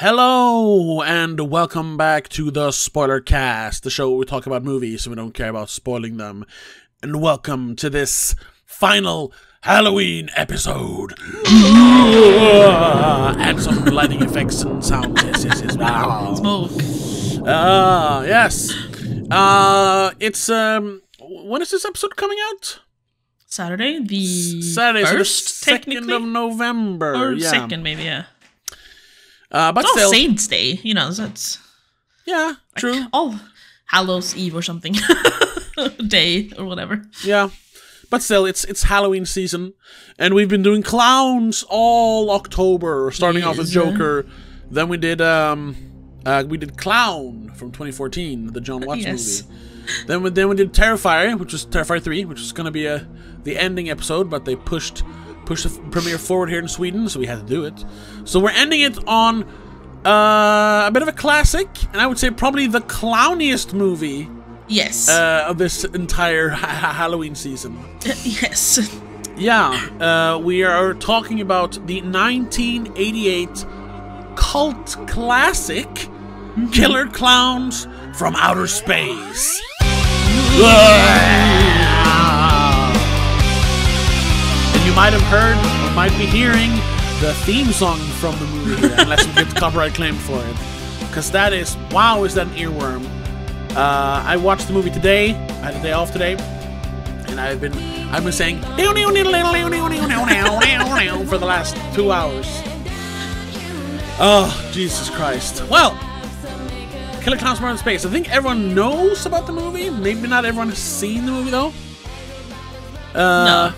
Hello, and welcome back to the Spoiler Cast, the show where we talk about movies and we don't care about spoiling them. And welcome to this final Halloween episode. And some lighting effects and sounds. Yes. Smoke. Yes. It's, when is this episode coming out? Saturday, the Saturday, first, so the 2nd of November. Or yeah. 2nd, maybe, yeah. But it's still, all Saints' Day, you know, so it's... Yeah, true. Like, oh, Hallows Eve or something. Day, or whatever. Yeah. But still, it's Halloween season, and we've been doing clowns all October, starting off with Joker. Then we did Clown from 2014, the John Watts movie. Then we did Terrifier, which was Terrifier 3, which was going to be the ending episode, but they pushed the premiere forward here in Sweden, so we had to do it. So we're ending it on a bit of a classic, and I would say probably the clowniest movie of this entire Halloween season. Yes. Yeah, we are talking about the 1988 cult classic, Killer Klowns from Outer Space. And you might have heard, or might be hearing, the theme song from the movie here, unless we get copyright claim for it. Because that is, wow, is that an earworm. I watched the movie today. I had a day off today. And I've been saying for the last 2 hours. Oh, Jesus Christ. Well, Killer Klowns from Outer Space. I think everyone knows about the movie. Maybe not everyone has seen the movie, though. No.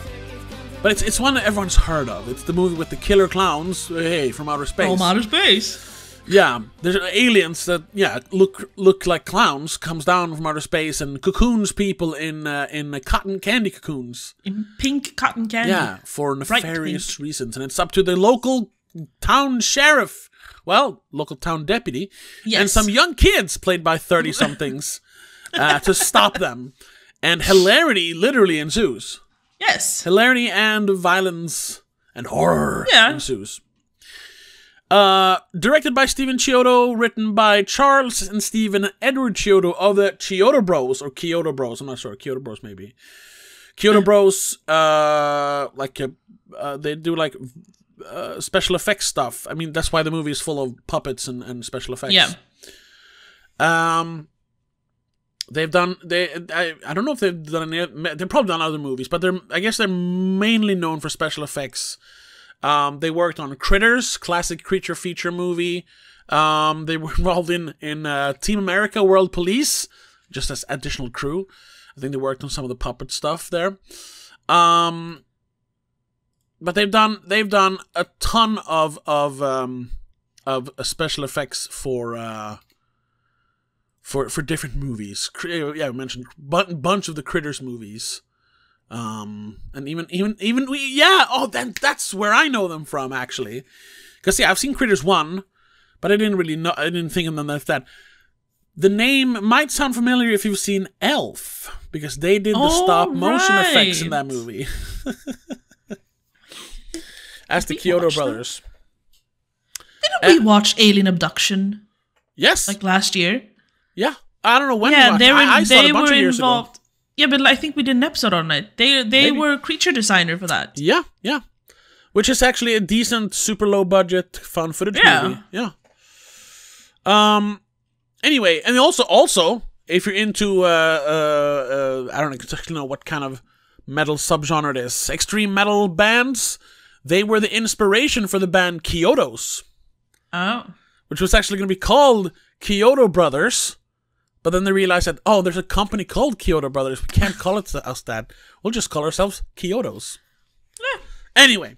But it's one that everyone's heard of. It's the movie with the killer clowns, hey, from outer space. From outer space. Yeah, there's aliens that, look like clowns, comes down from outer space and cocoons people in cotton candy cocoons. In pink cotton candy. Yeah, for nefarious reasons. And it's up to the local town sheriff, local town deputy, and some young kids played by 30-somethings to stop them. And hilarity literally ensues. Yes. Hilarity and violence and horror ensues. Directed by Steven Chiodo, written by Charles and Stephen Edward Chiodo of the Chiodo Bros, or Kyoto Bros, I'm not sure, Kyoto Bros maybe. Kyoto Bros, they do like special effects stuff. I mean, that's why the movie is full of puppets and special effects. Yeah. They've done I don't know if they've done any. They've probably done other movies, but I guess they're mainly known for special effects. They worked on Critters, classic creature feature movie. They were involved in Team America: World Police, just as additional crew. I think they worked on some of the puppet stuff there. But they've done a ton of special effects for different movies. Yeah, we mentioned bunch of the Critters movies, and that's where I know them from, actually. Because I've seen Critters 1, but I didn't think of them as that. The name might sound familiar if you've seen Elf, because they did the stop motion effects in that movie. As the Kyoto brothers. Didn't we watch Alien Abduction? Yes. Like last year? Yeah, I don't know when. Yeah, I saw it a bunch of years ago. Yeah, but I think we did an episode on it. They were creature designer for that. Yeah, which is actually a decent, super low budget, fun footage movie. Yeah. Anyway, and also, if you're into I don't exactly know what kind of metal subgenre it is, extreme metal bands, they were the inspiration for the band Kyotos. Oh. Which was actually going to be called Kyoto Brothers. But then they realized that, there's a company called Kyoto Brothers. We can't call it us that. We'll just call ourselves Kyotos. Yeah. Anyway.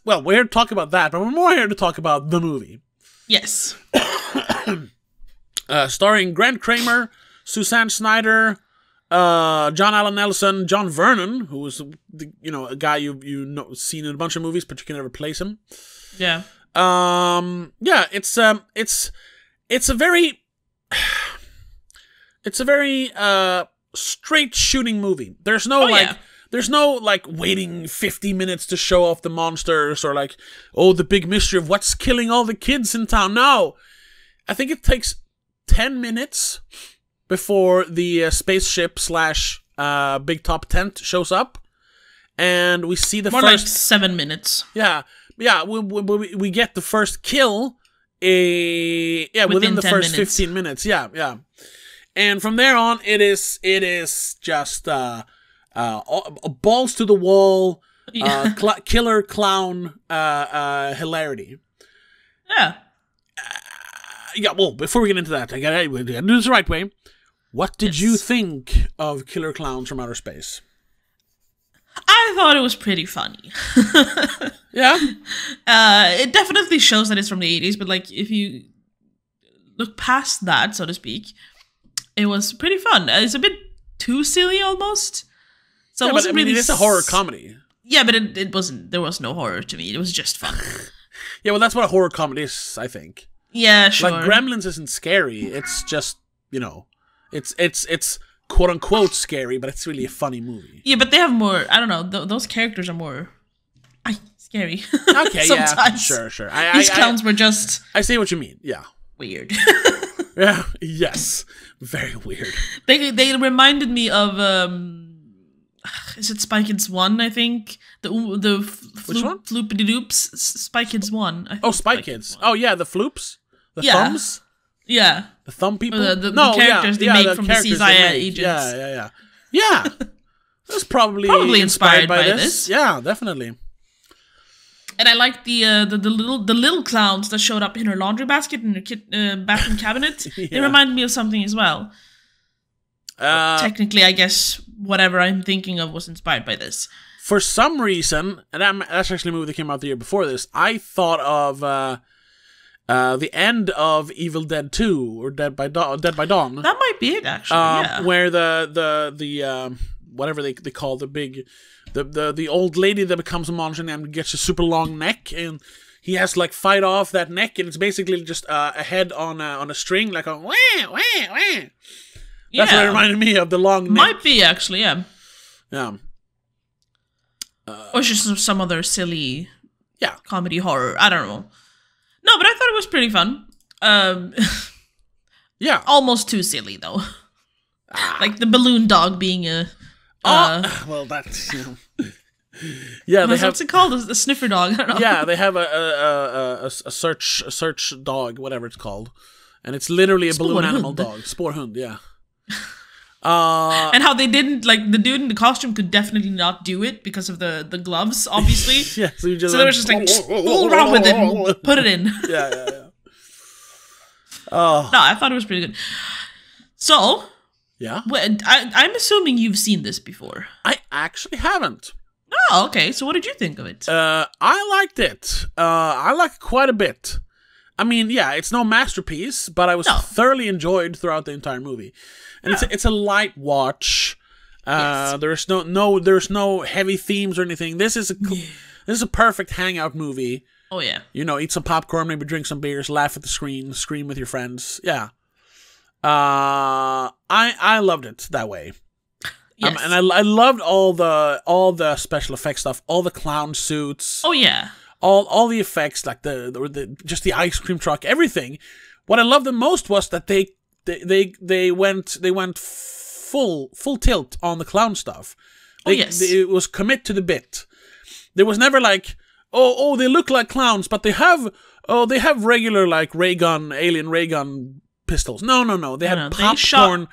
We're here to talk about that, but we're more here to talk about the movie. Yes. Starring Grant Kramer, Suzanne Snyder, John Allen Nelson, John Vernon, who was a guy you've seen in a bunch of movies, but you can never place him. Yeah. It's a very straight shooting movie. There's no there's no like waiting 50 minutes to show off the monsters or like, oh, the big mystery of what's killing all the kids in town. No, I think it takes 10 minutes before the spaceship / big top tent shows up, and we see the More first like 7 minutes. Yeah. We get the first kill. Within the first 15 minutes. Yeah. And from there on, it is just balls to the wall, killer clown hilarity. Yeah. Well, before we get into that, I gotta do this the right way. What did you think of Killer Klowns from Outer Space? I thought it was pretty funny. Yeah. It definitely shows that it's from the 80s, but like if you look past that, so to speak, it was pretty fun. It's a bit too silly almost. So it wasn't really. It's a horror comedy. Yeah, but it wasn't. There was no horror to me. It was just fun. Yeah, well, that's what a horror comedy is, I think. Yeah, sure. Like Gremlins isn't scary. It's just, it's quote unquote scary, but it's really a funny movie. Yeah, but they have more. I don't know. Those characters are more scary. Okay, yeah, sure. These clowns were just. I see what you mean. Yeah, weird. Yeah. Yes. Very weird. They reminded me of is it Spy Kids 1? I think the Which one? Floopity Doops. Spy Kids 1. Spy Kids. Oh yeah, the floops, the thumbs. Yeah. The thumb people? The characters they make from the CSI agents. Yeah. That's probably inspired by this. Yeah, definitely. And I like the little clowns that showed up in her laundry basket in her bathroom cabinet. Yeah. They remind me of something as well. Technically, I guess whatever I'm thinking of was inspired by this. For some reason, and that's actually a movie that came out the year before this, I thought of the end of Evil Dead 2 or Dead by Dawn. That might be it, actually. Yeah. Where the whatever they call the big the old lady that becomes a monster and gets a super long neck, and he has to like fight off that neck, and it's basically just a head on a string, like a wah wah wah. That's what it reminded me of, the long neck. Might be, actually, yeah. Yeah. Or just some other silly comedy horror. I don't know. No, but I thought it was pretty fun. Yeah. Almost too silly, though. Like the balloon dog being a... well, that's... Yeah, what's it called? A sniffer dog? I don't know. Yeah, they have a search dog, whatever it's called. And it's literally a balloon animal dog. Spoorhund, yeah. And how they didn't, like, the dude in the costume could definitely not do it because of the gloves, obviously. Yeah, so they were just like, fool around with it and put it in. Yeah. Oh. No, I thought it was pretty good. So, yeah, I'm assuming you've seen this before. I actually haven't. Oh, okay. So what did you think of it? I liked it. I liked it quite a bit. I mean, yeah, it's no masterpiece, but I was thoroughly enjoyed throughout the entire movie. And it's a light watch. There's no heavy themes or anything. This is a perfect hangout movie. Oh yeah. Eat some popcorn, maybe drink some beers, laugh at the screen, scream with your friends. Yeah. I loved it that way. Yes. And I loved all the special effects stuff, all the clown suits. Oh yeah. All the effects, like just the ice cream truck, everything. What I loved the most was that they went full tilt on the clown stuff. It was commit to the bit. There was never like, oh, they look like clowns, but they have regular like alien ray gun pistols. No. They had popcorn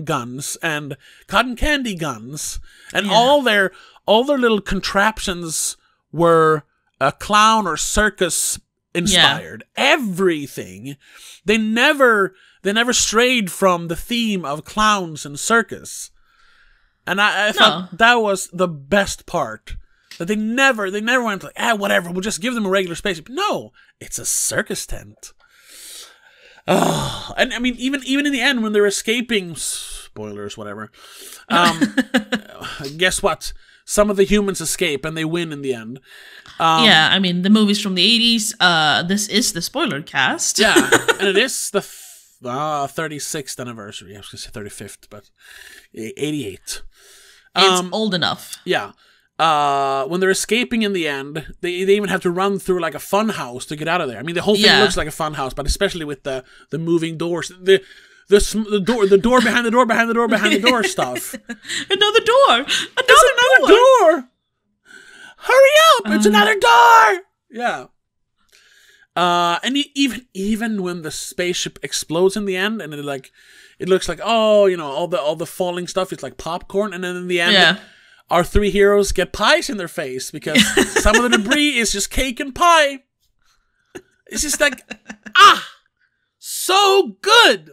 guns and cotton candy guns, and all their little contraptions were a clown or circus inspired. Everything. They never strayed from the theme of clowns and circus. And I thought that was the best part. That they never went like, whatever, we'll just give them a regular spaceship. No, it's a circus tent. Oh, and I mean, even in the end when they're escaping, spoilers, whatever. Guess what? Some of the humans escape and they win in the end. Yeah, I mean, the movie's from the 80s. This is the spoiler cast. Yeah, and it is the 36th anniversary. I was going to say 35th, but 88. It's old enough. Yeah. When they're escaping in the end, they even have to run through like a fun house to get out of there. I mean, the whole thing looks like a fun house, but especially with the moving doors, the door behind the door behind the door behind the door stuff. Another door. Another door. Hurry up! It's another door. Yeah. And even when the spaceship explodes in the end, and it looks like, oh, you know, all the falling stuff is like popcorn, and then in the end, our three heroes get pies in their face because some of the debris is just cake and pie. It's just like, so good.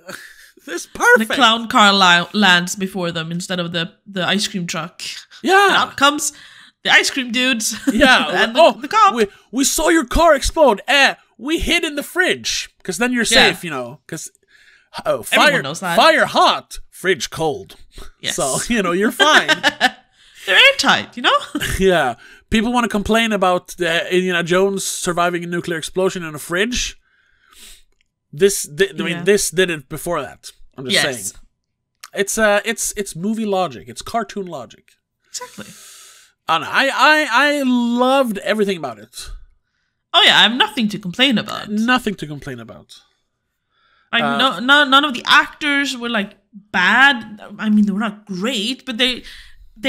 This is perfect. The clown car lands before them instead of the ice cream truck. Yeah. And out comes the ice cream dudes. Yeah. And the cop. We saw your car explode. We hid in the fridge because then you're safe, you know. Because everyone knows that. Fire hot, fridge cold. Yes. So, you know, you're fine. They're airtight, you know? Yeah. People want to complain about Indiana Jones surviving a nuclear explosion in a fridge. This did it before that. I'm just saying. It's movie logic. It's cartoon logic. Exactly. And I loved everything about it. Oh yeah, I have nothing to complain about. Nothing to complain about. Like none of the actors were like bad. I mean, they were not great, but they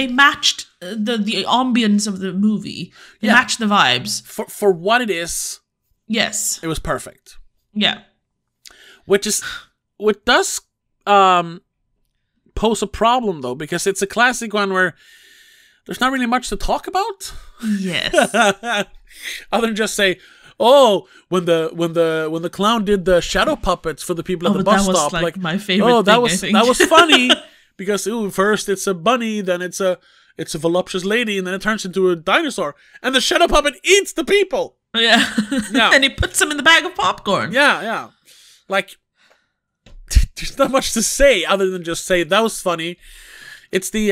matched the ambience of the movie. They matched the vibes. For what it is. Yes. It was perfect. Yeah. What does pose a problem though, because it's a classic one where there's not really much to talk about. Yes. Other than just say, oh, when the clown did the shadow puppets for the people at the bus stop, like my favorite thing, that was funny because first it's a bunny, then it's a voluptuous lady, and then it turns into a dinosaur, and the shadow puppet eats the people. Yeah. And he puts them in the bag of popcorn. Yeah. Like, there's not much to say other than just say that was funny. It's the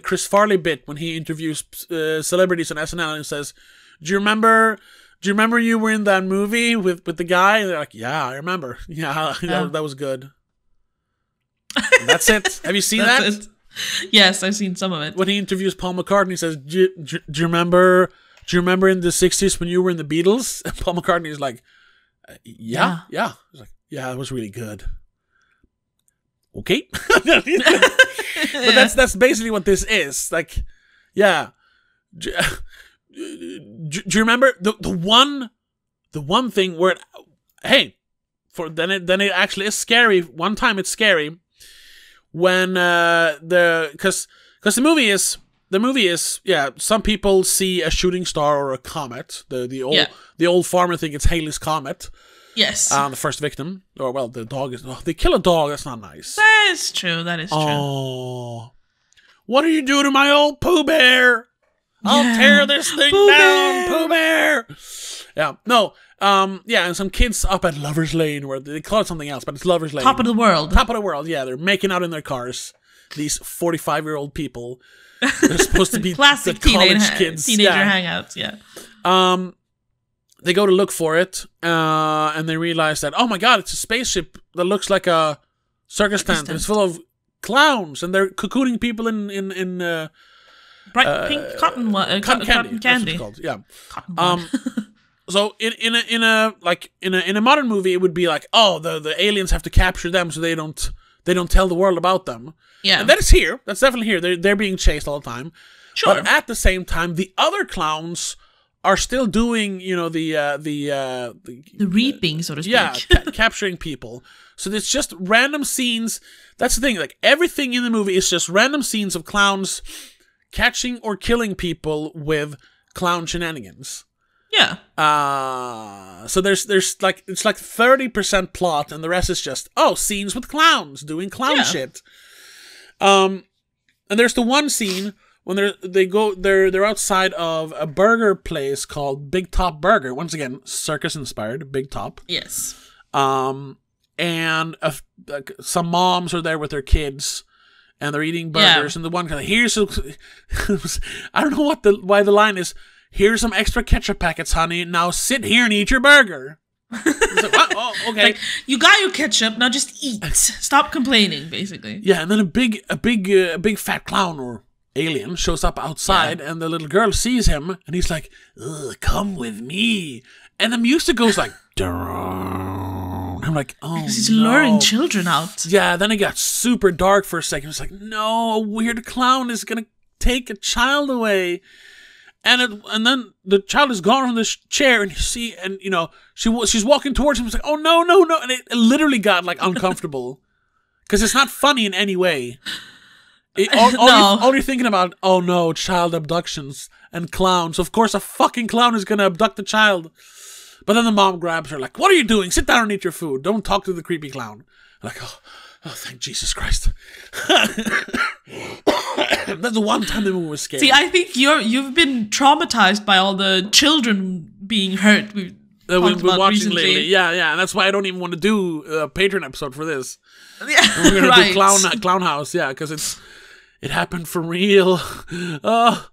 Chris Farley bit when he interviews celebrities on SNL and says, "Do you remember you were in that movie with the guy?" And they're like, "Yeah, I remember. Yeah, that was good." And that's it. Have you seen that? It. Yes, I've seen some of it. When he interviews Paul McCartney, he says, "Do you remember in the '60s when you were in the Beatles?" And Paul McCartney's like, "Yeah." He's like, "Yeah, it was really good." Okay. But that's basically what this is. Like, yeah. Do you remember the one thing where then it actually is scary. One time it's scary when because the movie is some people see a shooting star or a comet. The old farmer think it's Halley's Comet. Yes. The first victim. Or, well, the dog is... they kill a dog. That's not nice. That is true. That is true. Oh. What do you do to my old Pooh Bear? I'll tear this thing down, Pooh Bear! Yeah. No. And some kids up at Lover's Lane, where they call it something else, but it's Lover's Lane. Top of the world. Top of the world, yeah. They're making out in their cars. These 45-year-old people. They're supposed to be classic the college kids. Teenager hangouts, yeah. They go to look for it, and they realize that, oh my god, it's a spaceship that looks like a circus tent. It's full of clowns, and they're cocooning people in bright pink cotton candy. That's what it's called. Yeah. So in a modern movie, it would be like, oh, the aliens have to capture them so they don't tell the world about them. Yeah. And that is here. That's definitely here. They're being chased all the time. Sure. But at the same time, the other clowns are still doing, the reaping, so to speak. Yeah, capturing people. So it's just random scenes. That's the thing. Like, everything in the movie is just random scenes of clowns catching or killing people with clown shenanigans. Yeah. So there's like, it's like 30% plot, and the rest is just, scenes with clowns doing clown shit. And there's the one scene when they're outside of a burger place called Big Top Burger. Once again, circus inspired, Big Top. Yes. And some moms are there with their kids, and they're eating burgers. And the one kind of, I don't know why the line is, "Here's some extra ketchup packets, honey. Now sit here and eat your burger." He's like, what? Oh, okay. Like, you got your ketchup, now just eat. Stop complaining, basically. Yeah, and then a big fat clown or alien shows up outside, and the little girl sees him, and he's like, "Ugh, come with me." And the music goes like, "Durr." I'm like, oh, because he's luring children out. Yeah, then it got super dark for a second. It's like, no, a weird clown is gonna take a child away. And then the child is gone from this chair, and you see, and you know, she's walking towards him. It's like, oh no, and it literally got like uncomfortable because it's not funny in any way. All you're thinking about, oh no, child abductions and clowns. Of course, a fucking clown is gonna abduct the child. But then the mom grabs her, like, what are you doing? Sit down and eat your food. Don't talk to the creepy clown. Like, oh, thank Jesus Christ. That's the one time the movie was scary. See, I think you've been traumatized by all the children being hurt. We've been watching recently. lately. Yeah, and that's why I don't even want to do a Patreon episode for this. Yeah, and we're gonna do Clown House, yeah, because it happened for real. See, I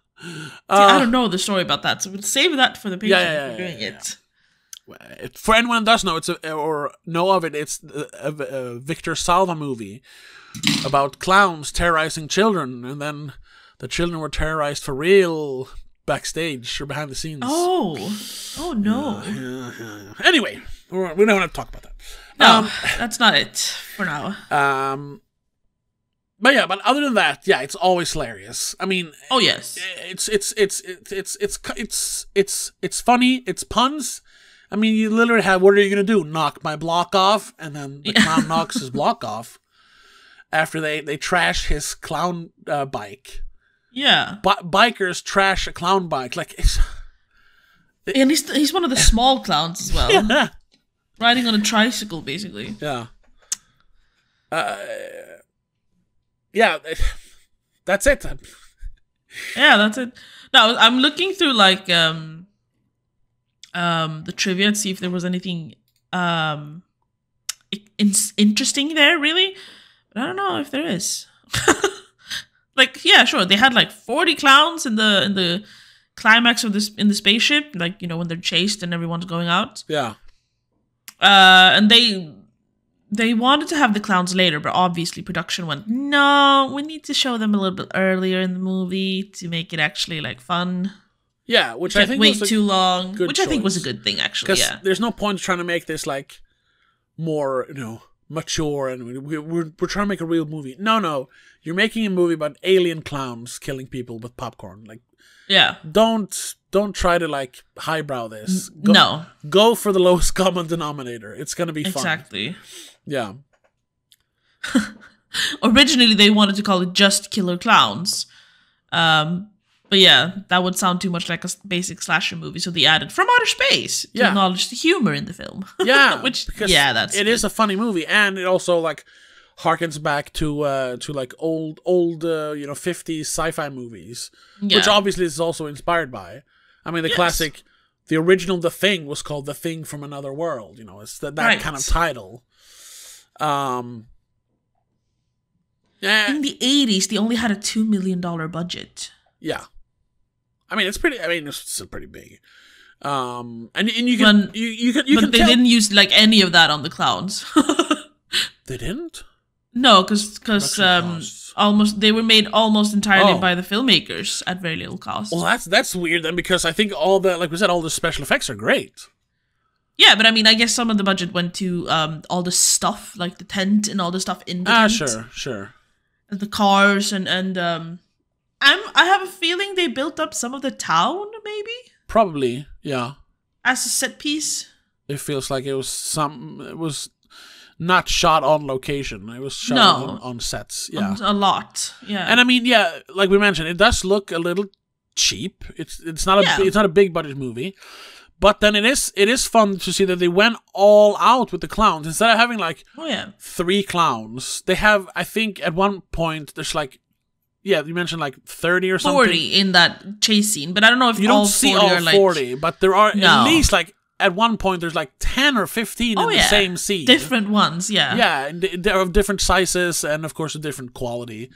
don't know the story about that, so we'll save that for the Patreon if we're doing it. For anyone that does know or know of it, it's a Victor Salva movie about clowns terrorizing children, and then the children were terrorized for real backstage or behind the scenes. Oh no. Yeah. Anyway, we don't have to talk about that. No, that's not it for now. But other than that, yeah, it's always hilarious. I mean, oh yes, it's funny. It's puns. I mean, you literally have, what are you going to do? Knock my block off? And then the clown knocks his block off after they trash his clown bike. Yeah. Bikers trash a clown bike. Like, and he's one of the small clowns as well. Yeah. Riding on a tricycle, basically. Yeah. Yeah, that's it. Yeah, that's it. No, I'm looking through, like, the trivia to see if there was anything interesting there, really. But I don't know if there is. Like, yeah, sure. They had like 40 clowns in the climax of this in the spaceship, like, you know, when they're chased and everyone's going out. Yeah. And they wanted to have the clowns later, but obviously production went, no, we need to show them a little bit earlier in the movie to make it actually like fun. Yeah, which I think wait too long, which choice. I think was a good thing, actually. Yeah, there's no point trying to make this like more, you know, mature, and we're trying to make a real movie. No, you're making a movie about alien clowns killing people with popcorn. Like, yeah, don't try to like highbrow this. Go for the lowest common denominator. It's gonna be fun. Exactly. Yeah. Originally, they wanted to call it just Killer Klowns. But yeah, that would sound too much like a basic slasher movie, so they added From Outer Space to acknowledge the humor in the film. Yeah, it is a funny movie, and it also like harkens back to like old 50s sci-fi movies, which obviously is also inspired by. I mean, the classic, the original The Thing was called The Thing from Another World. You know, it's that kind of title. In the 80s, they only had a $2 million budget. Yeah. I mean, it's still pretty big. And you can but they didn't use like any of that on the clowns. They didn't? No, because they were made almost entirely by the filmmakers at very little cost. Well, that's weird then, because I think all the special effects are great. Yeah, but I mean, I guess some of the budget went to all the stuff, like the tent and all the stuff in the tent. Sure. And the cars and I have a feeling they built up some of the town, maybe? Probably, yeah. As a set piece? It feels like it was not shot on location. It was shot on sets, yeah. A lot, yeah. And I mean, yeah, like we mentioned, it does look a little cheap. It's not a big budget movie. But then it is fun to see that they went all out with the clowns. Instead of having like 3 clowns, they have, I think at one point, there's like, yeah, you mentioned like 30 or something. 40 in that chase scene, but I don't know if you don't see all 40, but there are at least like at one point there's like 10 or 15 in the same scene. Different ones, yeah. Yeah, and they're of different sizes and of course a different quality.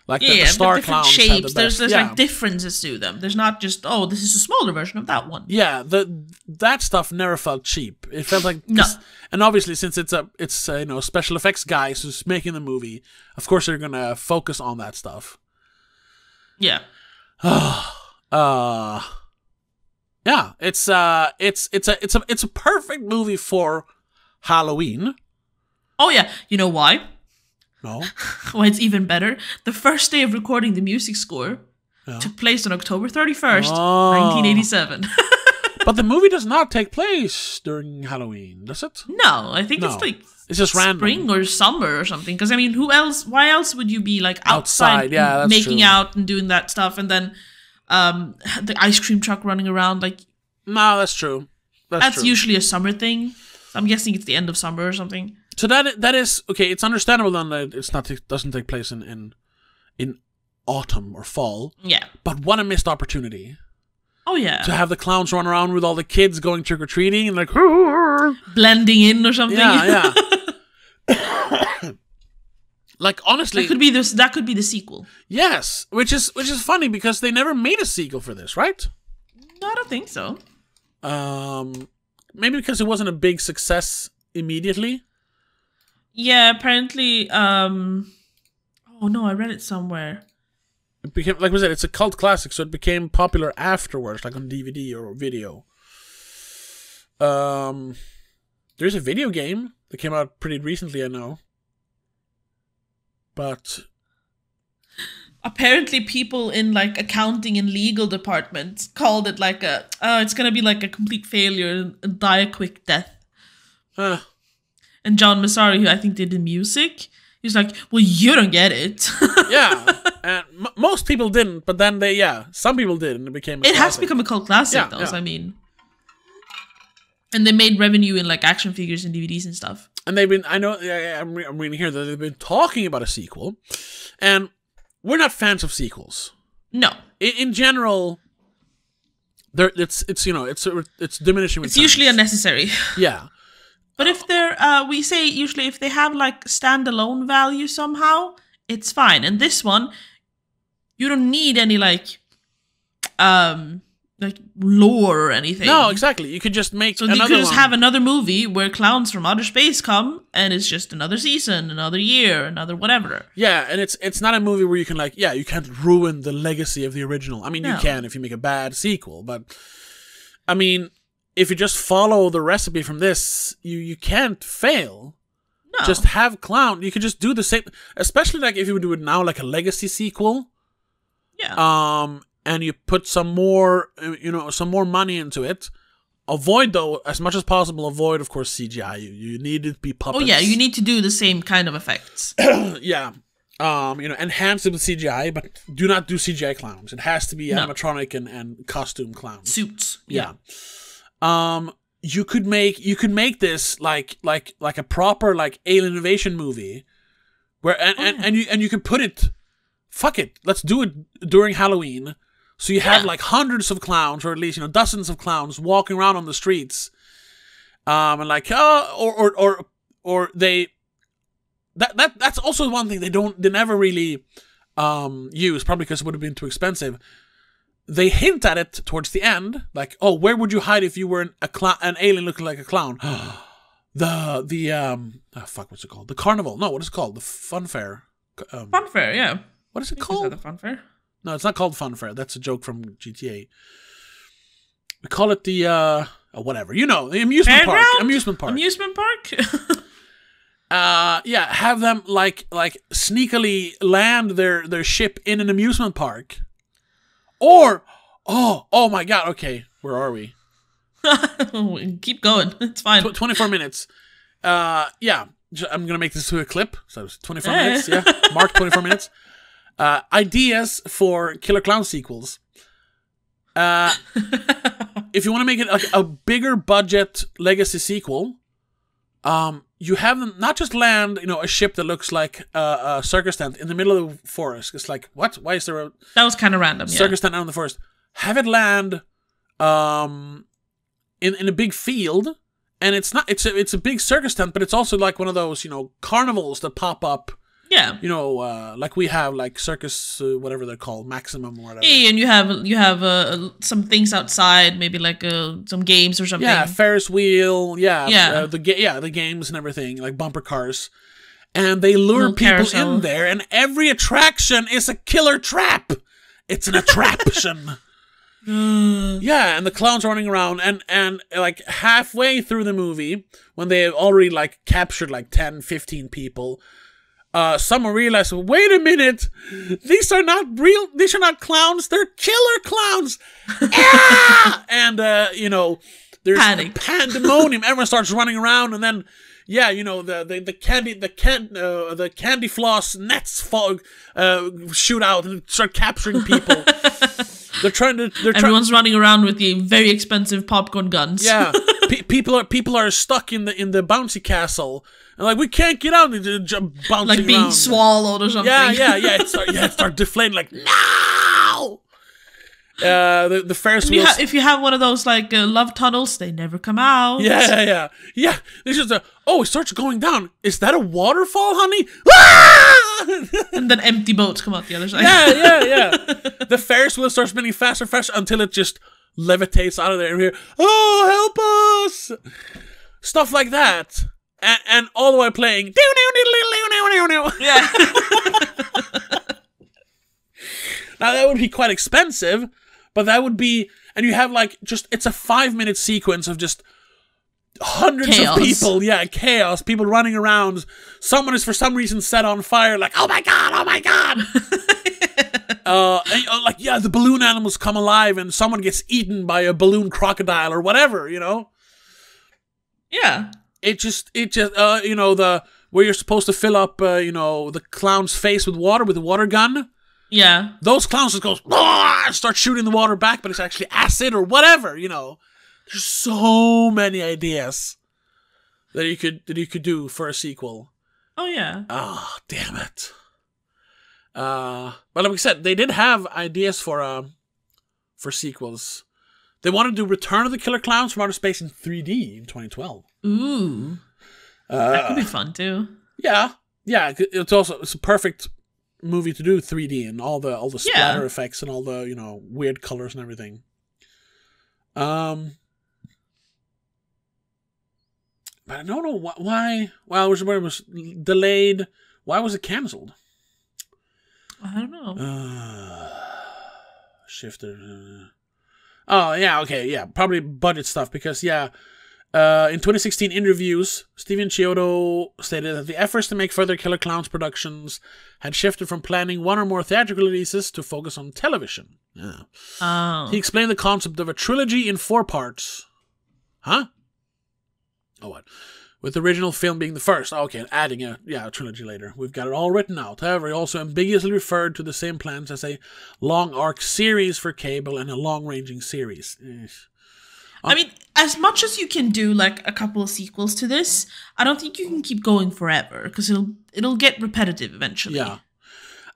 Like Yeah, the star but different clowns have the shapes. best. There's like differences to them. There's not just, oh, this is a smaller version of that one. Yeah, that stuff never felt cheap. It felt like No. And obviously, since it's special effects guys who's making the movie, of course they're gonna focus on that stuff. Yeah. Yeah, it's a perfect movie for Halloween. Oh yeah, you know why? No. Why it's even better? The first day of recording the music score took place on October 31st, 1987. But the movie does not take place during Halloween, does it? No, I think it's like it's just spring or summer or something. Because I mean, why else would you be like outside yeah, making true. out and doing that stuff, and then the ice cream truck running around? Like, no, that's true. That's true. Usually a summer thing. I'm guessing it's the end of summer or something. So that is okay. It's understandable then that it doesn't take place in autumn or fall. Yeah. But what a missed opportunity. Oh yeah. To have the clowns run around with all the kids going trick or treating and like blending in or something. Yeah, yeah. Like honestly, that could be the sequel. Yes, which is funny because they never made a sequel for this, right? No, I don't think so. Maybe because it wasn't a big success immediately. Yeah, apparently. Oh no, I read it somewhere. It became, like I said, it's a cult classic, so it became popular afterwards, like on DVD or video. There's a video game that came out pretty recently, I know. But apparently people in like accounting and legal departments called it like it's gonna be like a complete failure and die a quick death. And John Massari, who I think did the music, he was like, well, you don't get it. Yeah, and most people didn't, but then some people did, and it became a classic. Has become a cult classic, though, so I mean. And they made revenue in like action figures and DVDs and stuff. And they've been, I'm reading here that they've been talking about a sequel, and we're not fans of sequels. No. In general, it's diminishing. It's usually unnecessary. Yeah. But if they're, we say usually if they have like standalone value somehow, it's fine. And this one, you don't need any like lore or anything. No, exactly. You could just make another one. So you could just have another movie where clowns from outer space come, and it's just another season, another year, another whatever. Yeah, and it's not a movie where you can you can't ruin the legacy of the original. I mean, you can if you make a bad sequel, but I mean, if you just follow the recipe from this, you can't fail. No. Just have clown. You could just do the same, especially like if you would do it now, like a legacy sequel. Yeah. And you put some more money into it. Avoid, though, as much as possible, of course, CGI. You need it to be puppets. Oh, yeah, you need to do the same kind of effects. Yeah. Enhance it with CGI, but do not do CGI clowns. It has to be animatronic and costume clowns. Suits. Yeah. You could make this like a proper like alien invasion movie where and you can put it, fuck it, let's do it during Halloween. So you have like hundreds of clowns, or at least dozens of clowns walking around on the streets, and like or they that's also one thing they never really use, probably because it would have been too expensive. They hint at it towards the end, like, oh, where would you hide if you were an alien looking like a clown? What's it called? The carnival? No, what is it called? The fun fair. Fun fair, yeah. What is it called? The fun fair. No, it's not called Fun Fair. That's a joke from GTA. We call it the whatever. The amusement park. Amusement park. Amusement park? Have them like sneakily land their ship in an amusement park. Or oh my god, okay. Where are we? Keep going. It's fine. 24 minutes. I'm going to make this to a clip. So it's 24 minutes. Yeah. Mark 24 minutes. Ideas for Killer Klowns sequels. If you want to make it a bigger budget legacy sequel, you have them not just land, a ship that looks like a circus tent in the middle of the forest. It's like, what? Why is there a... That was kind of random, circus tent out in the forest. Have it land in a big field, and it's a big circus tent, but it's also like one of those, carnivals that pop up Yeah. You know, like we have like circus, whatever they're called, Maximum or whatever. Yeah, and you have some things outside, maybe like some games or something. Yeah, Ferris wheel. Yeah. The games and everything, like bumper cars. And they lure people carousel. in there, and every attraction is a killer trap. It's an attraction. Yeah, and the clowns are running around, and like halfway through the movie, when they have already like captured like 10, 15 people, someone realized, wait a minute, these are not clowns, they're killer clowns. Ah! And you know, there's Panic. Pandemonium. Everyone starts running around, and then the candy floss nets shoot out and start capturing people. Everyone's running around with the very expensive popcorn guns. Yeah, people are stuck in the bouncy castle, and like we can't get out. They're bouncing like being around. swallowed or something. Yeah. It start deflating like no. The Ferris wheel. If you have one of those like love tunnels, they never come out. Yeah. This is it starts going down. Is that a waterfall, honey? Ah! And then empty boats come out the other side. Yeah. The Ferris wheel starts spinning faster until it just levitates out of there. And we're, oh, help us! Stuff like that. And all the way playing. Yeah. Now that would be quite expensive, but that would be, and you have like it's a 5-minute sequence of just hundreds chaos. of people, chaos, people running around. Someone is for some reason set on fire, like, oh my god. The balloon animals come alive and someone gets eaten by a balloon crocodile or whatever, you know? Yeah. It just where you're supposed to fill up, the clown's face with water with a water gun. Yeah. Those clowns just go and start shooting the water back, but it's actually acid or whatever, you know. There's so many ideas that you could do for a sequel. Oh yeah. Oh, damn it. But like we said, they did have ideas for sequels. They wanted to do Return of the Killer Klowns from Outer Space in 3D in 2012. Ooh. That could be fun too. Yeah. It's a perfect movie to do 3D and all the splatter effects and all the weird colors and everything. But I don't know why. Well, it was delayed. Why was it canceled? I don't know. Shifted. Oh yeah, okay, yeah, probably budget stuff because in 2016 interviews, Steven Chiodo stated that the efforts to make further Killer Klowns productions had shifted from planning one or more theatrical releases to focus on television. Yeah. Oh. He explained the concept of a trilogy in 4 parts. Huh? Oh, what? With the original film being the first. Okay, adding a trilogy later. We've got it all written out. However, he also ambiguously referred to the same plans as a long arc series for cable and a long-ranging series. I mean, as much as you can do like a couple of sequels to this, I don't think you can keep going forever because it'll get repetitive eventually. Yeah.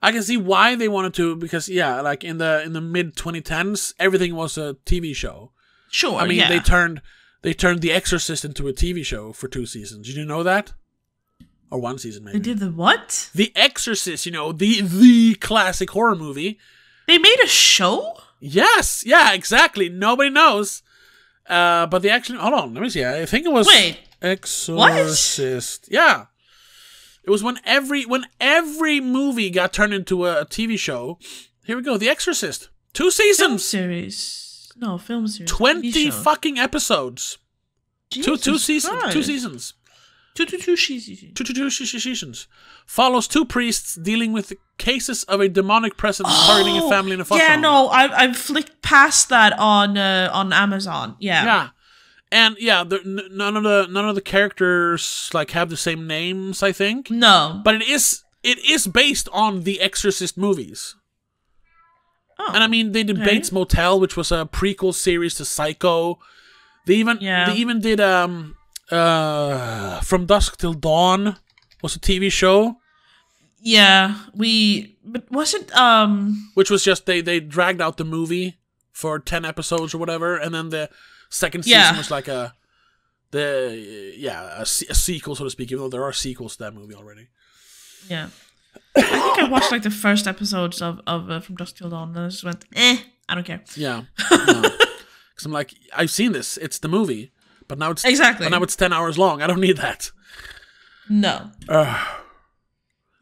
I can see why they wanted to because like in the mid 2010s, everything was a TV show. Sure. I mean, they turned The Exorcist into a TV show for 2 seasons. Did you know that? Or 1 season, maybe. They did the what? The Exorcist, the classic horror movie. They made a show? Yes. Yeah, exactly. Nobody knows. But the actual... Hold on, let me see. I think it was... Wait. Exorcist. What? Yeah. It was when every movie got turned into a TV show. Here we go. The Exorcist. 2 seasons. Film series. No, film series. 20 fucking episodes. Jesus 2 seasons. Christ. 2 seasons. 2 seasons. Follows 2 priests dealing with cases of a demonic presence targeting a family in a foster home. No, I've flicked past that on Amazon. Yeah. Yeah. And none of the characters like have the same names, I think. No. But it is based on the Exorcist movies. Oh, and I mean, they did Bates Motel, which was a prequel series to Psycho. They even did From Dusk Till Dawn was a TV show. Yeah, but was it which was just they dragged out the movie for 10 episodes or whatever, and then the second season was like a sequel, so to speak, even though there are sequels to that movie already. Yeah. I think I watched like the first episodes of From Dusk Till Dawn, and I just went, I don't care. Yeah. Because I'm like, I've seen this. It's the movie. But now it's exactly. But now it's 10 hours long. I don't need that. No.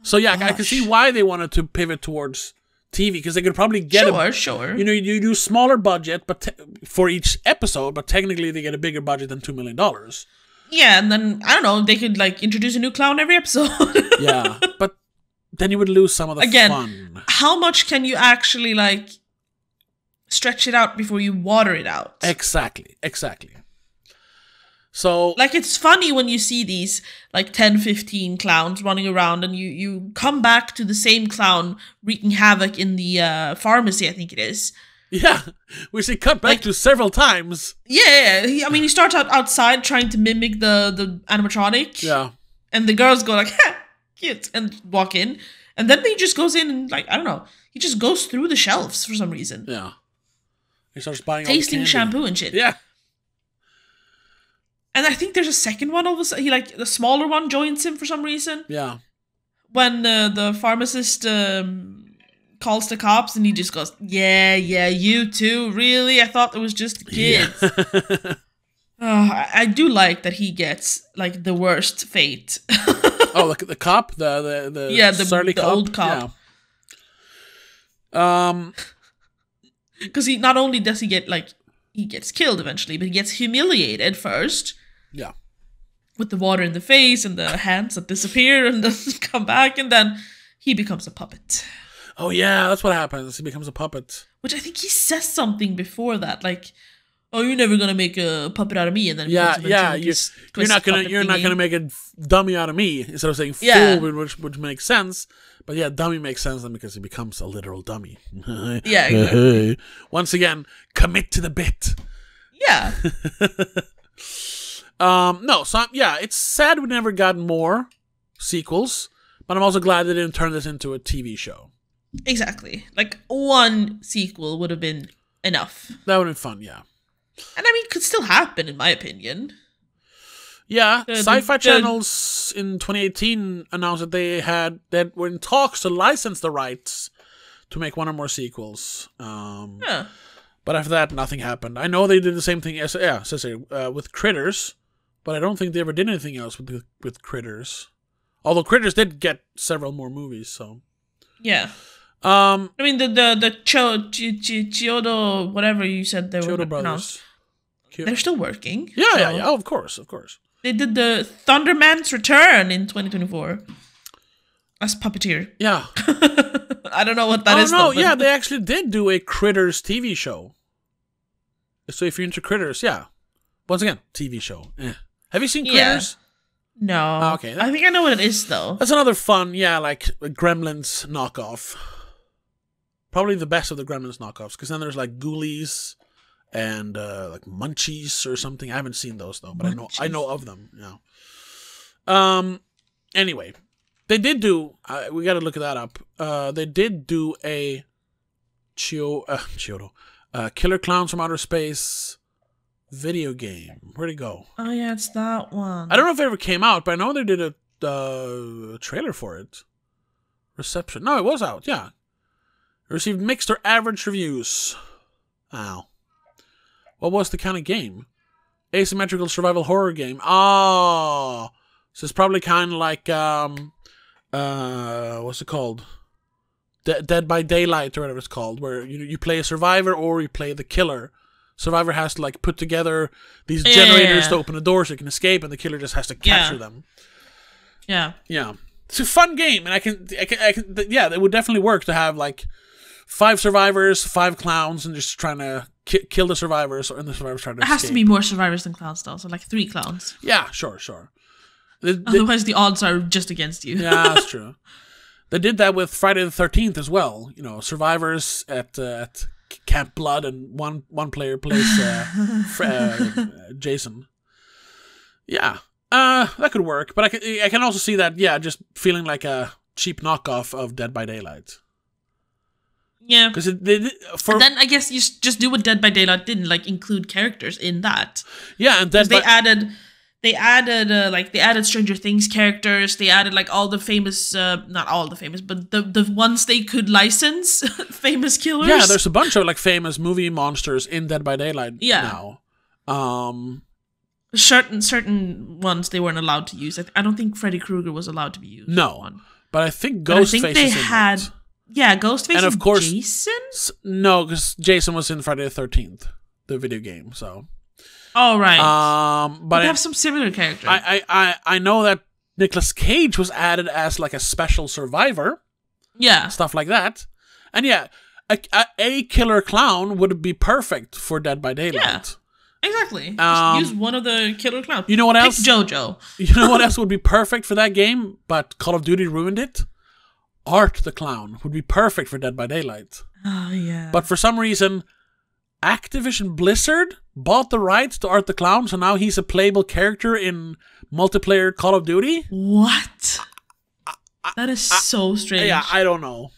So yeah, I can see why they wanted to pivot towards TV, because they could probably get sure. You know, you do smaller budget, but for each episode, but technically they get a bigger budget than $2 million. Yeah, and then I don't know, they could like introduce a new clown every episode. Yeah, but then you would lose some of the fun. How much can you actually like stretch it out before you water it out? Exactly. So, like, it's funny when you see these, like, 10, 15 clowns running around, and you come back to the same clown wreaking havoc in the pharmacy, I think it is. Yeah, which they cut back to several times. Yeah, I mean, he starts out outside trying to mimic the animatronic. Yeah. And the girls go like, ha, cute, and walk in. And then he just goes in and, like, I don't know, he just goes through the shelves for some reason. Yeah. He starts buying tasting all the shampoo and shit. Yeah. And I think there's a second one. All of a sudden, the smaller one joins him for some reason. Yeah. When the pharmacist calls the cops, and he just goes, "Yeah, you too. Really? I thought it was just kids." Yeah. I do like that he gets like the worst fate. Oh, the cop, the old cop. Yeah. Because he not only does he get like he gets killed eventually, but he gets humiliated first. Yeah. With the water in the face and the hands that disappear and doesn't come back, and then he becomes a puppet. Oh yeah, that's what happens. He becomes a puppet. Which I think he says something before that, like, "Oh, you're never gonna make a puppet out of me," and then you're not gonna make a dummy out of me, instead of saying fool, which makes sense. But yeah, dummy makes sense then because he becomes a literal dummy. Yeah, exactly. Once again, commit to the bit. Yeah. It's sad we never got more sequels, but I'm also glad they didn't turn this into a TV show. Exactly. Like, one sequel would have been enough. That would have been fun, yeah. And I mean, it could still happen, in my opinion. Yeah, Sci-Fi Channels in 2018 announced that were in talks to license the rights to make one or more sequels. But after that, nothing happened. I know they did the same thing with Critters, but I don't think they ever did anything else with Critters. Although Critters did get several more movies, so yeah. I mean the Chiodo whatever you said they were brothers. They're still working. Yeah. Oh, of course. They did the Thunderman's Return in 2024 as puppeteer. Yeah. I don't know what that is. Oh, no, yeah, they actually did do a Critters TV show. So if you're into Critters, yeah. Once again, TV show. Have you seen Critters? No. Oh, okay. I think I know what it is, though. That's another fun, like a Gremlins knockoff. Probably the best of the Gremlins knockoffs, because then there's like Ghoulies and like Munchies or something. I haven't seen those though, but I know of them. Yeah. Anyway, they did do. We got to look that up. They did do a Killer Klowns from Outer Space video game. Where'd it go? Oh yeah, it's that one. I don't know if it ever came out, but I know they did a trailer for it. Reception. No, it was out. Yeah. It received mixed or average reviews. Ow. What was the kind of game? Asymmetrical survival horror game. Oh. So it's probably kind of like, what's it called? Dead by Daylight or whatever it's called, where you play a survivor or you play the killer. Survivor has to like put together these generators to open a door so you can escape, and the killer just has to capture them. Yeah. Yeah. It's a fun game, and I can, it would definitely work to have like 5 survivors, 5 clowns, and just trying to kill the survivors, and the survivors trying to escape. It has to be more survivors than clowns, though. So like 3 clowns. Yeah, sure. Otherwise, the odds are just against you. Yeah, that's true. They did that with Friday the 13th as well. You know, survivors at Camp Blood, and one player plays Jason. Yeah, that could work. But I can also see that. Yeah, just feeling like a cheap knockoff of Dead by Daylight. Yeah, because then I guess you just do what Dead by Daylight didn't, like include characters in that. Yeah, and they they added Stranger Things characters. They added like all the famous, not all the famous, but the ones they could license, famous killers. Yeah, there's a bunch of like famous movie monsters in Dead by Daylight now. Certain ones they weren't allowed to use. I don't think Freddy Krueger was allowed to be used. No, but I think Ghostface is in it. Yeah, Ghostface and of course Jason? No, because Jason was in Friday the 13th, the video game, so. Oh, right. But they have some similar characters. I know that Nicolas Cage was added as like a special survivor. Yeah. Stuff like that. And yeah, a killer clown would be perfect for Dead by Daylight. Yeah, exactly. Just use one of the killer clowns. You know what else? Pick JoJo. You know what else would be perfect for that game, but Call of Duty ruined it? Art the Clown would be perfect for Dead by Daylight. Oh, yeah. But for some reason, Activision Blizzard bought the rights to Art the Clown, so now he's a playable character in multiplayer Call of Duty? What? That is so strange. Yeah, I don't know.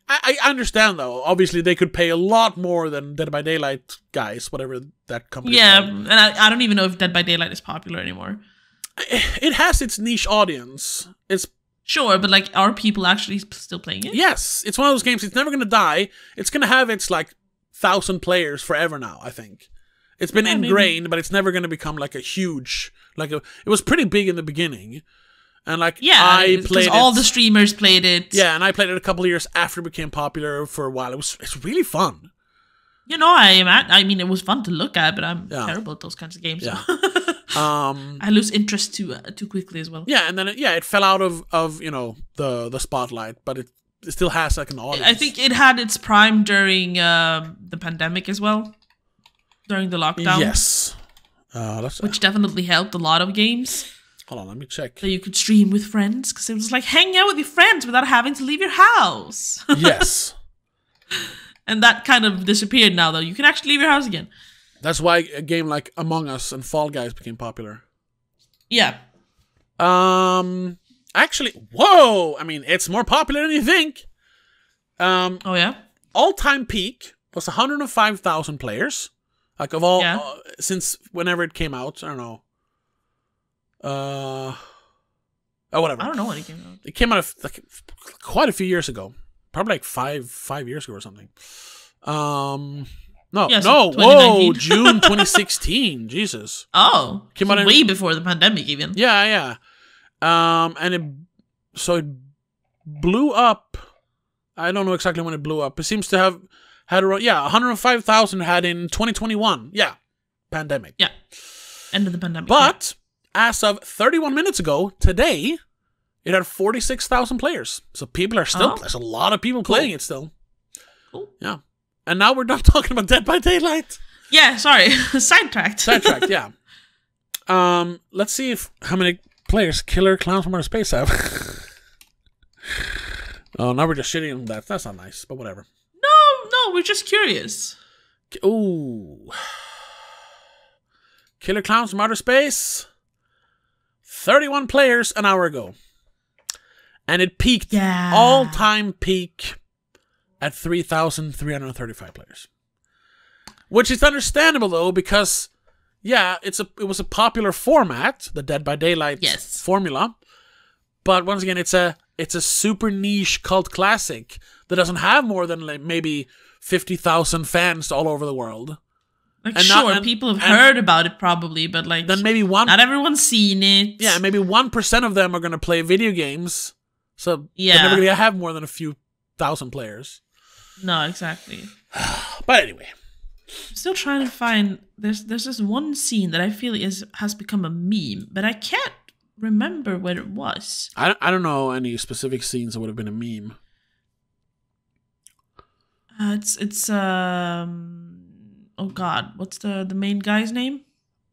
I understand, though. Obviously, they could pay a lot more than Dead by Daylight guys, whatever that company is called. And I don't even know if Dead by Daylight is popular anymore. It has its niche audience. It's sure, but like, are people actually still playing it? Yes, it's one of those games. It's never going to die. It's going to have its like 1,000 players forever now. I think it's been ingrained, but it's never going to become like a huge it was pretty big in the beginning, and like I played it. All the streamers played it. Yeah, and I played it a couple of years after it became popular. For a while, it's really fun. You know, I mean, it was fun to look at, but I'm terrible at those kinds of games. Yeah. So. I lose interest too quickly as well. Yeah, and then it fell out of the spotlight, but it still has like an audience. I think it had its prime during the pandemic as well, during the lockdown. Yes, which definitely helped a lot of games. Hold on, let me check. So you could stream with friends, because it was like hanging out with your friends without having to leave your house. Yes. And that kind of disappeared now, though. You can actually leave your house again. That's why a game like Among Us and Fall Guys became popular. Yeah. Actually, whoa! I mean, it's more popular than you think. Oh, yeah? All-time peak was 105,000 players. Like, of all... since whenever it came out. I don't know. Oh, whatever. I don't know when it came out. It came out like quite a few years ago. Probably like five years ago or something. Whoa, June 2016. Jesus. Oh, came out way before the pandemic, even. Yeah. And it blew up. I don't know exactly when it blew up. It seems to have had around 105,000 had in 2021. Yeah, pandemic. Yeah, end of the pandemic. But as of 31 minutes ago, today, it had 46,000 players. So people are still. There's a lot of people playing it still. Cool. Yeah. And now we're done talking about Dead by Daylight. Yeah, sorry. Sidetracked, yeah. Let's see how many players Killer Klowns from Outer Space have. Oh, now we're just shitting on that. That's not nice, but whatever. No, we're just curious. Ooh. Killer Klowns from Outer Space. 31 players an hour ago. And it peaked, all-time peak, at 3,335 players. Which is understandable, though, because, it was a popular format, the Dead by Daylight formula. But once again, it's a super niche cult classic that doesn't have more than like maybe 50,000 fans all over the world. Like, people have heard about it probably, but like, then maybe not everyone's seen it. Yeah, maybe 1% of them are going to play video games. So they're never going to have more than a few thousand players. No, exactly. But anyway, I'm still trying to find. There's this one scene that I feel has become a meme, but I can't remember what it was. I don't know any specific scenes that would have been a meme. It's oh God, what's the main guy's name?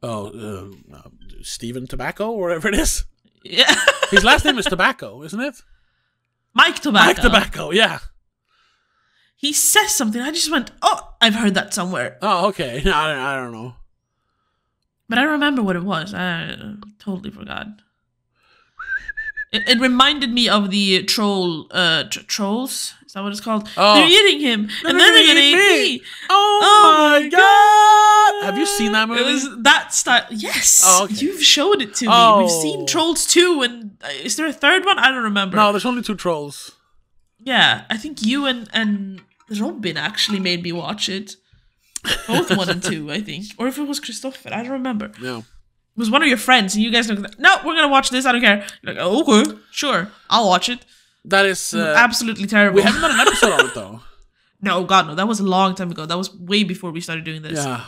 Oh, Steven Tobacco or whatever it is. Yeah, his last name is Tobacco, isn't it? Mike Tobacco. Mike Tobacco, yeah. He says something. I just went, oh, I've heard that somewhere. Oh, okay. I don't know. But I remember what it was. I totally forgot. It reminded me of the trolls. Is that what it's called? Oh. They're eating him, and then they're gonna eat me. Oh my God! you seen that movie? It was that style. Yes. Oh, okay. You've showed it to me. Oh. We've seen Trolls 2, and is there a third one? I don't remember. No, there's only 2 trolls. Yeah, I think you and Robin actually made me watch it. Both 1 and 2, I think. Or if it was Christopher, I don't remember. No. It was one of your friends, and you guys looked, no, we're gonna watch this, I don't care. You're like, oh, okay, sure, I'll watch it. That is... absolutely terrible. We haven't done an episode on it, though. No, God, no, that was a long time ago. That was way before we started doing this. Yeah.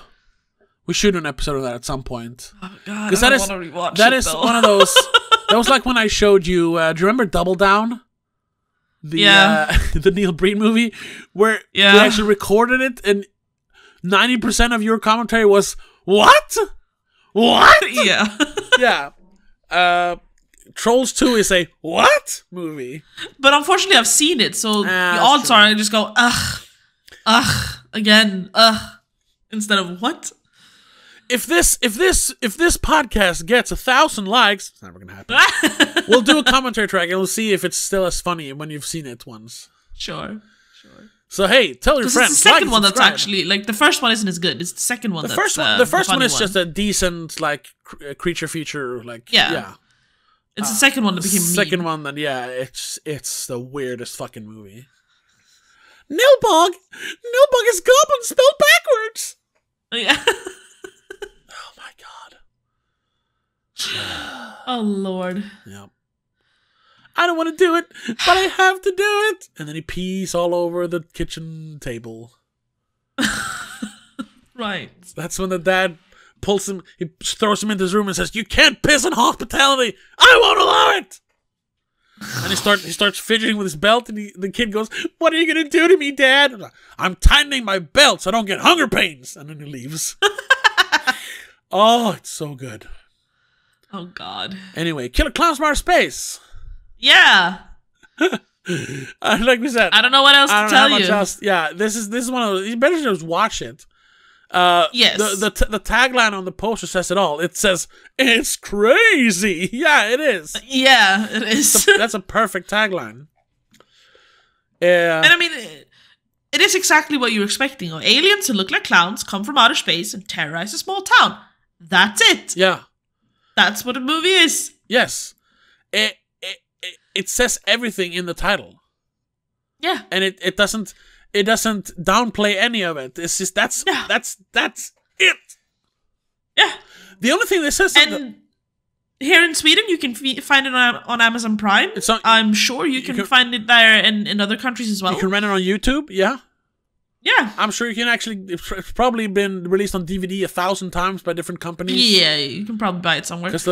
We should do an episode of that at some point. Oh, God, Because I don't want to rewatch that it, is though. one of those... That was like when I showed you... do you remember Double Down? The Neil Breen movie? Where we actually recorded it, and 90% of your commentary was, what? What? Yeah. Yeah. Trolls 2 is a what movie? But unfortunately, I've seen it, so the odds are I just go, ugh, again, instead of what? If this podcast gets 1,000 likes, it's never gonna happen. We'll do a commentary track and we'll see if it's still as funny when you've seen it once. Sure. So hey, tell your friends. It's the second one that's subscribe. actually like the first one isn't as good. It's the second one. The first one is one. just a decent like creature feature. Like yeah. It's the second one that became second one that it's the weirdest fucking movie. Nilbog is goblin spelled backwards. Yeah. Oh my god. Oh Lord. Yeah. I don't want to do it, but I have to do it. And then he pees all over the kitchen table. Right. That's when the dad pulls him, he throws him into his room and says, "You can't piss in hospitality. I won't allow it." And he starts fidgeting with his belt, and the kid goes, "What are you going to do to me, Dad?" "I'm tightening my belt so I don't get hunger pains." And then he leaves. Oh, it's so good. Oh God. Anyway, Killer Klowns from Outer Space. Yeah. Like we said, I don't know what else to tell you. Yeah, this is one of those. You better just watch it. Yes. The tagline on the poster says it all. It says, "It's crazy." Yeah, it is. Yeah, it is. That's a perfect tagline. Yeah. And I mean, it is exactly what you're expecting. Aliens who look like clowns come from outer space and terrorize a small town. That's it. Yeah. That's what a movie is. Yes. It says everything in the title. Yeah. And it doesn't downplay any of it. It's just that's it. Yeah. The only thing that says and here in Sweden you can find it on Amazon Prime. I'm sure you can find it there in other countries as well. You can rent it on YouTube, yeah. Yeah. I'm sure you can actually, it's probably been released on DVD 1,000 times by different companies. Yeah, you can probably buy it somewhere. Because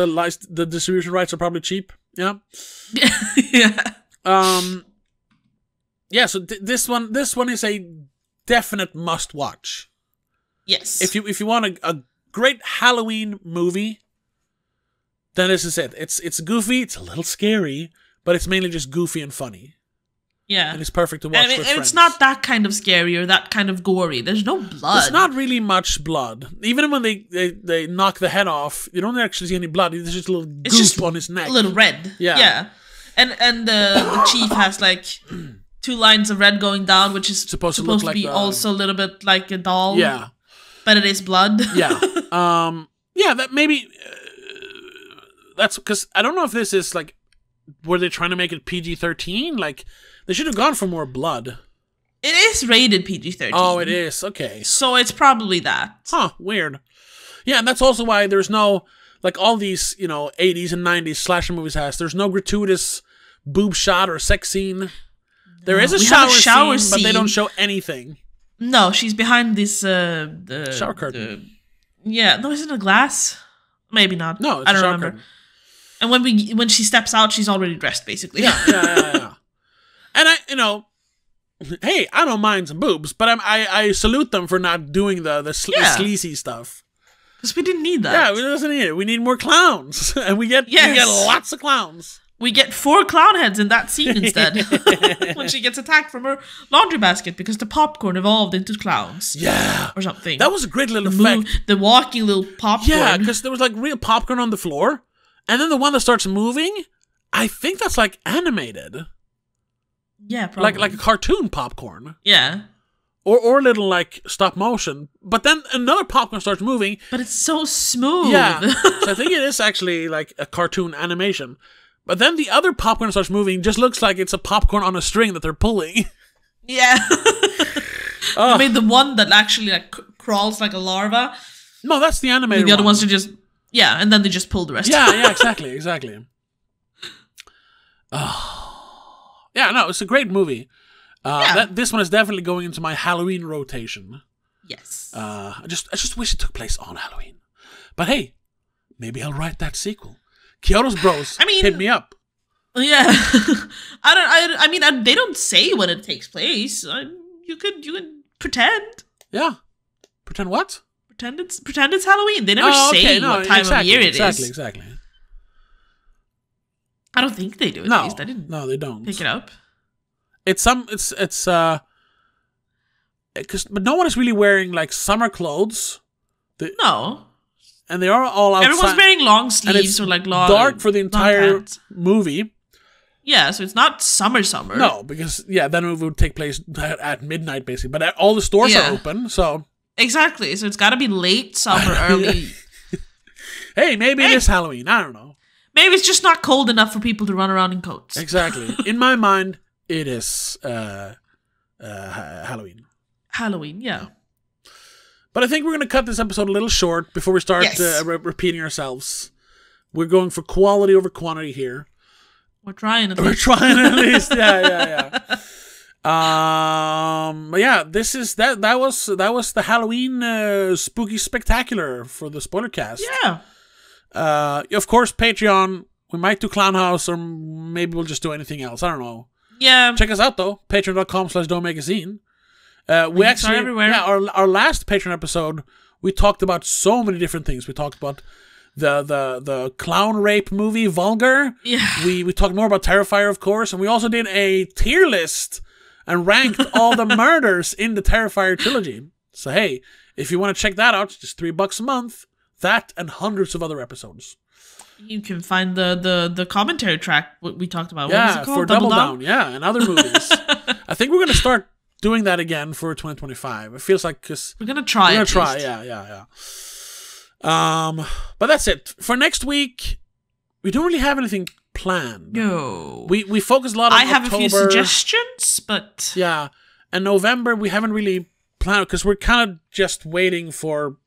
the distribution rights are probably cheap. Yeah. Yeah. Yeah, so this one is a definite must watch. Yes. If you want a great Halloween movie, then this is it. It's goofy, it's a little scary, but it's mainly just goofy and funny. Yeah. And it's perfect to watch with friends. It's not that kind of scary or that kind of gory. There's no blood. There's not really much blood. Even when they knock the head off, you don't actually see any blood. There's just a little goop on his neck. A little red. Yeah. Yeah. And the chief has like 2 lines of red going down, which is supposed to look like be also a little bit like a doll. Yeah. But it is blood. Yeah. Yeah, that maybe that's because I don't know if this is like, were they trying to make it PG-13? Like, they should have gone for more blood. It is rated PG-13. Oh, it is. Okay. So it's probably that. Huh, weird. Yeah, and that's also why there's no, like all these, 80s and 90s slasher movies there's no gratuitous boob shot or sex scene. There is a shower scene, but they don't show anything. No, she's behind this, the shower curtain. Yeah, no, is it a glass? Maybe not. No, it's I don't a shower remember. curtain. And when she steps out, she's already dressed, basically. Yeah. And hey, I don't mind some boobs, but I salute them for not doing the sleazy stuff. Because we didn't need that. Yeah, we doesn't need it. We need more clowns, and we get lots of clowns. We get 4 clown heads in that scene instead. When she gets attacked from her laundry basket because the popcorn evolved into clowns. Yeah. Or something. That was a great little effect. The walking little popcorn. Yeah, because there was like real popcorn on the floor. And then the one that starts moving, I think that's like animated. Yeah, probably. Like a cartoon popcorn. Yeah. or a little like stop motion. But then another popcorn starts moving. But it's so smooth. Yeah, so I think it is actually like a cartoon animation. But then the other popcorn starts moving, just looks like it's a popcorn on a string that they're pulling. Yeah. I mean, the one that actually like crawls like a larva. No, that's the animated one. The other ones are just, and then they just pull the rest. Yeah, exactly. Oh. Yeah, no, it's a great movie. This one is definitely going into my Halloween rotation. Yes. I just wish it took place on Halloween. But hey, maybe I'll write that sequel. Kyoto's Bros. Hit me up. Yeah. I mean, they don't say when it takes place. You could pretend. Yeah. Pretend what? Pretend it's Halloween. They never say what time of year it is. Exactly. I don't think they do. At least I didn't. No, they don't pick it up. But no one is really wearing like summer clothes. No. And they are all outside. Everyone's wearing long sleeves or like long dark for the entire movie. Yeah, so it's not summer. No, because then it would take place at midnight basically. But all the stores are open, so exactly. So it's got to be late summer, early. Hey, maybe it is Halloween. I don't know. Maybe it's just not cold enough for people to run around in coats. Exactly. In my mind, it is Halloween. Halloween, yeah. But I think we're going to cut this episode a little short before we start repeating ourselves. We're going for quality over quantity here. We're trying at least. Yeah. But yeah, that was the Halloween spooky spectacular for the spoiler cast. Yeah. Of course, Patreon. We might do Clown House, or maybe we'll just do anything else. I don't know. Yeah. Check us out though. Patreon.com/DomeMagazine. We actually, everywhere. Our last Patreon episode, we talked about so many different things. We talked about the clown rape movie Vulgar. Yeah. We talked more about Terrifier, of course, and we also did a tier list and ranked all the murders in the Terrifier trilogy. So hey, if you want to check that out, just $3 a month. That and hundreds of other episodes. You can find the commentary track we talked about. Yeah, what was it called? for Double Down. Yeah, and other movies. I think we're gonna start doing that again for 2025. It feels like we're gonna try. Yeah. But that's it for next week. We don't really have anything planned. No, we focus a lot on I have October. a few suggestions, but yeah, and November we haven't really planned because we're kind of just waiting for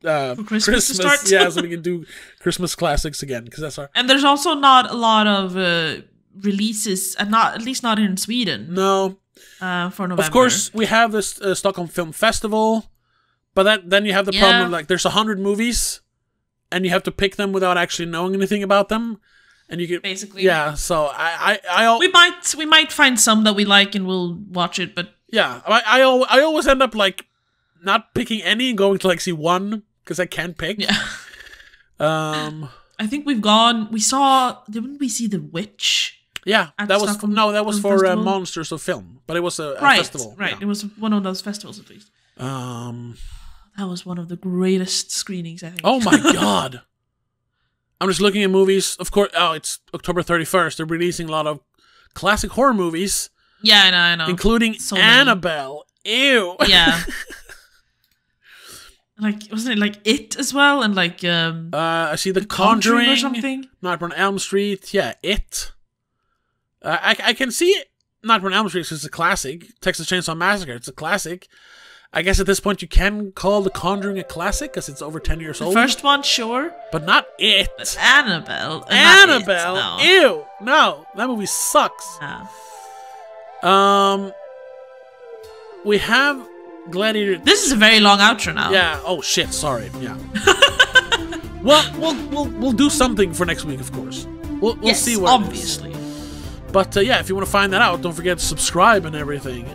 Christmas to start. Yeah, so we can do Christmas classics again because that's our. And there's also not a lot of releases, and at least not in Sweden. No. For November. Of course, we have this Stockholm Film Festival, but then you have the problem of, like, there's 100 movies, and you have to pick them without actually knowing anything about them, and you can basically So we might find some that we like and we'll watch it, but I always end up like not picking any and going to like see one because I can't pick. Yeah. I think didn't we see The Witch? Yeah, that was for Festival? Monsters of Film, but it was a festival. Right, It was one of those festivals at least. That was one of the greatest screenings, I think. Oh my god! I'm just looking at movies. Of course, it's October 31st. They're releasing a lot of classic horror movies. Yeah, I know. Including Annabelle. Ew. Yeah. Like, wasn't it like It as well? And like I see The Conjuring or something. Nightmare on Elm Street. Yeah, It. I can see it. Nightmare on Elm Street because it's a classic. Texas Chainsaw Massacre, it's a classic. I guess at this point you can call The Conjuring a classic because it's over 10 years old. The first one, sure. But not It. But Annabelle. Annabelle? No. Ew. No. That movie sucks. No. We have Gladiator. This is a very long outro now. Yeah. Oh shit. Sorry. Yeah. Well, we'll do something for next week, of course. We'll see what. Obviously. But if you want to find that out, don't forget to subscribe and everything.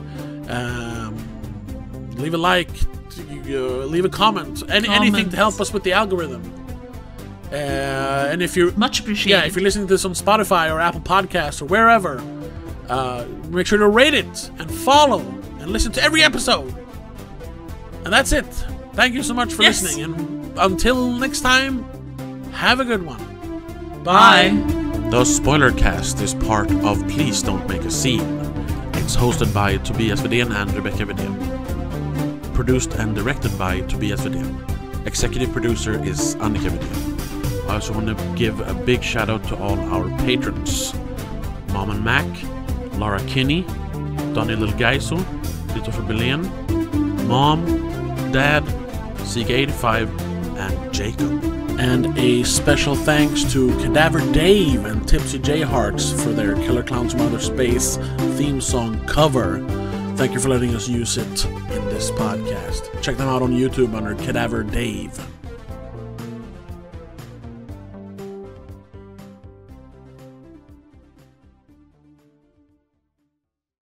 Leave a like, leave a comment, anything to help us with the algorithm. And if you're much appreciated. Yeah, if you're listening to this on Spotify or Apple Podcasts or wherever, make sure to rate it and follow and listen to every episode. And that's it. Thank you so much for listening. And until next time, have a good one. Bye. The Spoilercast is part of Please Don't Make a Scene. It's hosted by Tobias Vedén and Rebecca Vedén. produced and directed by Tobias Vedén. Executive producer is Annika Vedén. I also want to give a big shout out to all our patrons. Mom and Mac, Laura Kinney, Daniel Geiso, Christopher Belén, Mom, Dad, Seek85, and Jacob. And a special thanks to Cadaver Dave and Tipsy J Hearts for their Killer Klowns from Outer Space theme song cover. Thank you for letting us use it in this podcast. Check them out on YouTube under Cadaver Dave.